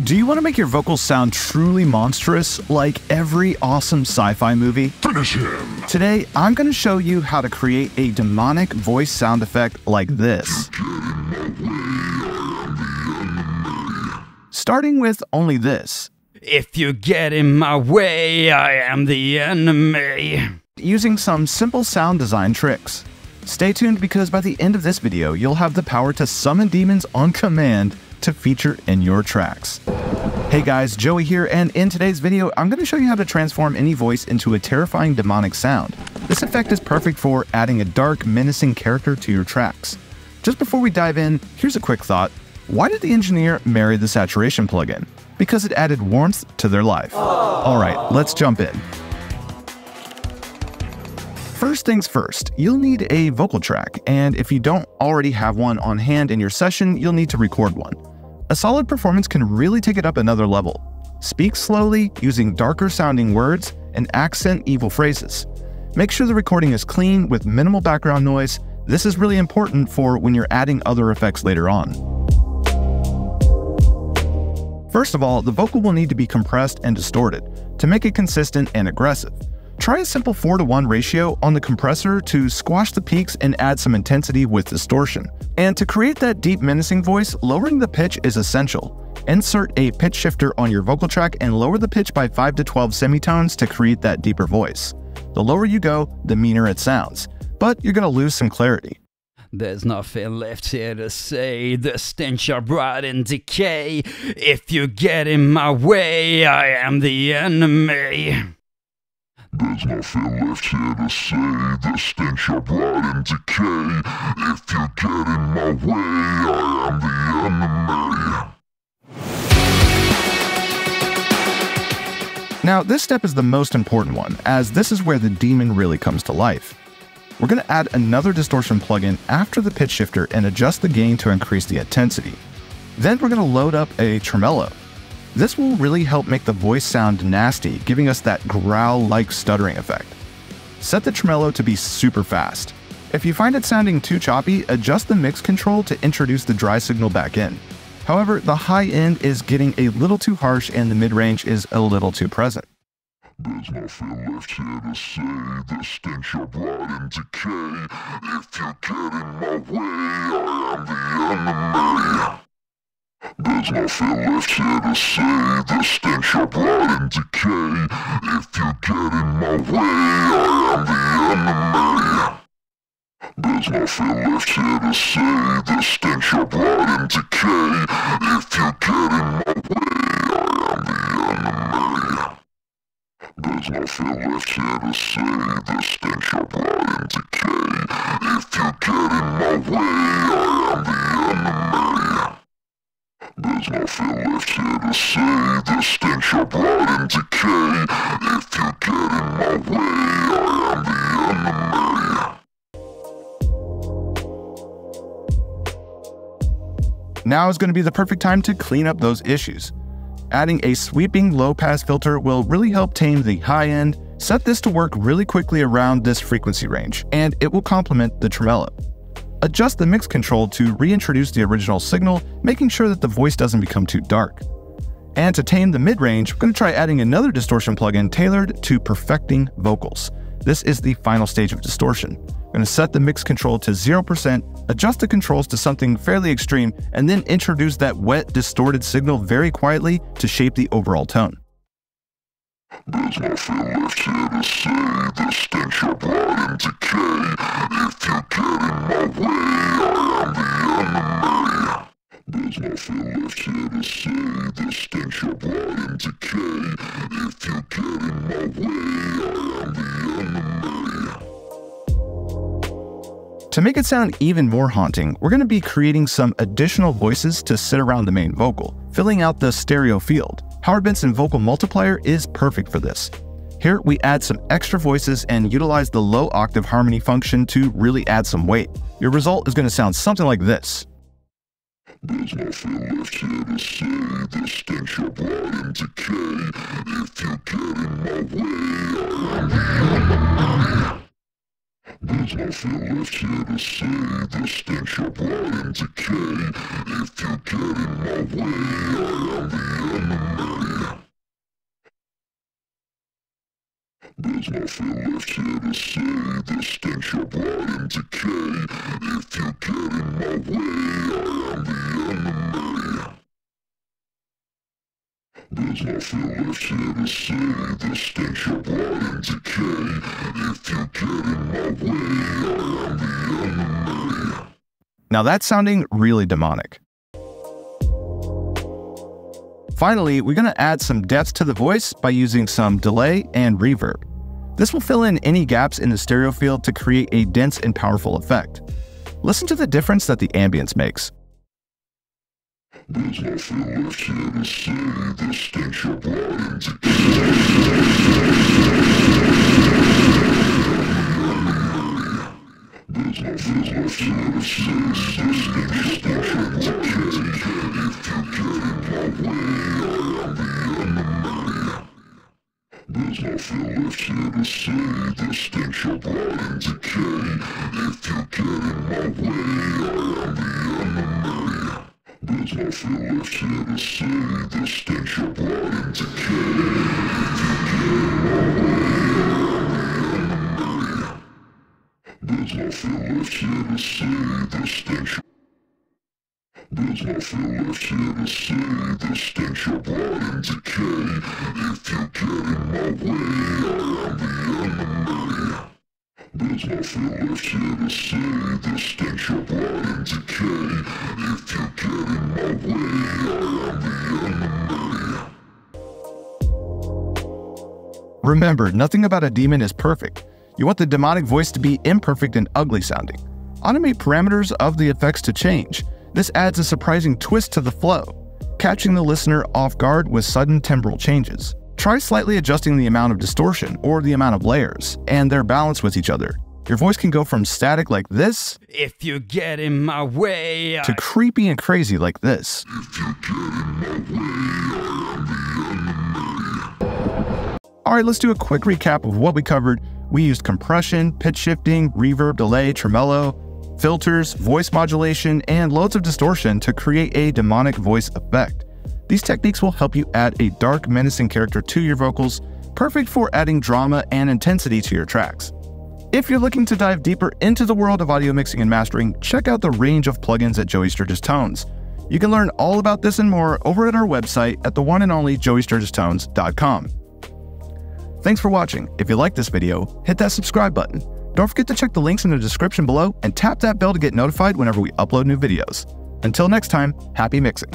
Do you want to make your vocals sound truly monstrous, like every awesome sci-fi movie? Finish him! Today, I'm going to show you how to create a demonic voice sound effect like this. Starting with only this. If you get in my way, I am the enemy. Using some simple sound design tricks. Stay tuned because by the end of this video, you'll have the power to summon demons on command to feature in your tracks. Hey guys, Joey here, and in today's video, I'm going to show you how to transform any voice into a terrifying demonic sound. This effect is perfect for adding a dark, menacing character to your tracks. Just before we dive in, here's a quick thought. Why did the engineer marry the saturation plugin? Because it added warmth to their life. Alright, let's jump in. First things first, you'll need a vocal track, and if you don't already have one on hand in your session, you'll need to record one. A solid performance can really take it up another level. Speak slowly, using darker sounding words, and accent evil phrases. Make sure the recording is clean with minimal background noise. This is really important for when you're adding other effects later on. First of all, the vocal will need to be compressed and distorted to make it consistent and aggressive. Try a simple 4:1 ratio on the compressor to squash the peaks and add some intensity with distortion. And to create that deep menacing voice, lowering the pitch is essential. Insert a pitch shifter on your vocal track and lower the pitch by 5 to 12 semitones to create that deeper voice. The lower you go, the meaner it sounds, but you're going to lose some clarity. There's nothing left here to say, the stench of rot and decay. If you get in my way, I am the enemy. There's nothing left here to say, the stench of rot and decay. If you get in my way, I am the enemy. Now, this step is the most important one, as this is where the demon really comes to life. We're going to add another distortion plugin after the pitch shifter and adjust the gain to increase the intensity. Then we're going to load up a tremolo. This will really help make the voice sound nasty, giving us that growl-like stuttering effect. Set the tremolo to be super fast. If you find it sounding too choppy, adjust the mix control to introduce the dry signal back in. However, the high end is getting a little too harsh and the mid-range is a little too present. There's nothing left here to say, the stench of rot and decay. If you get in my way, I am the enemy. There's nothing left here to say, the stench of rot and decay. If you get in my way, I am the enemy. There's nothing left here to say, the stench of rot and decay. If you get in my way, I am the enemy. There's nothing left here to say, the stench of rot and decay. If you get in my way, I am the enemy. There's nothing left here to say, the stench of rot and decay. If you get in my way, I am the enemy. Now is going to be the perfect time to clean up those issues. Adding a sweeping low-pass filter will really help tame the high end. Set this to work really quickly around this frequency range, and it will complement the tremolo. Adjust the mix control to reintroduce the original signal, making sure that the voice doesn't become too dark. And to tame the mid-range, we're going to try adding another distortion plugin tailored to perfecting vocals. This is the final stage of distortion. We're going to set the mix control to 0%, adjust the controls to something fairly extreme, and then introduce that wet, distorted signal very quietly to shape the overall tone. There's nothing left here to say, the stench of rot and decay. If you get in my way, I am the enemy. There's nothing left here to say, the stench of rot and decay. If you get in my way, I am the enemy. To make it sound even more haunting, we're going to be creating some additional voices to sit around the main vocal, filling out the stereo field. Benson Vocal Multiplier is perfect for this. Here we add some extra voices and utilize the low octave harmony function to really add some weight. Your result is going to sound something like this. There's nothing left here to say, the stench of rot and decay. If you get in my way, I am the enemy. There's nothing left here to say, the stench of rot and decay. If you get in my way, I am the There's nothing left here to say, the stench of rot and decay. If you get in my way, I am the enemy. There's nothing left here to say, the stench of rot and decay. If you get in my way, I am the enemy. Now that's sounding really demonic. Finally, we're going to add some depth to the voice by using some delay and reverb. This will fill in any gaps in the stereo field to create a dense and powerful effect. Listen to the difference that the ambience makes. There's nothing left here to say, the stench of rot and decay. There's nothing left here to say, the stench of rot and decay. If you get in my way, I am the enemy. There's nothing left here to say, the stench of rot and decay. If you get in my way, I am the enemy. There's nothing left here to say, the stench of rot and decay. If you get in my way, I am the enemy. There's nothing left here to say, the stench of... There's nothing left here to say, the stench of rot and decay. If you get in my way, I am the enemy. There's nothing left here to say, the stench of rot and decay. If you get in my way, I am the enemy. Remember, nothing about a demon is perfect. You want the demonic voice to be imperfect and ugly sounding. Automate parameters of the effects to change. This adds a surprising twist to the flow, catching the listener off guard with sudden timbral changes. Try slightly adjusting the amount of distortion or the amount of layers and their balance with each other. Your voice can go from static like this, if you get in my way, to creepy and crazy like this. If you get in my way, I am the enemy. Alright, let's do a quick recap of what we covered. We used compression, pitch shifting, reverb, delay, tremolo, filters, voice modulation, and loads of distortion to create a demonic voice effect. These techniques will help you add a dark, menacing character to your vocals, perfect for adding drama and intensity to your tracks. If you're looking to dive deeper into the world of audio mixing and mastering, check out the range of plugins at Joey Sturgis Tones. You can learn all about this and more over at our website at the one and only joeysturgistones.com. Thanks for watching. If you like this video, hit that subscribe button. Don't forget to check the links in the description below and tap that bell to get notified whenever we upload new videos. Until next time, happy mixing.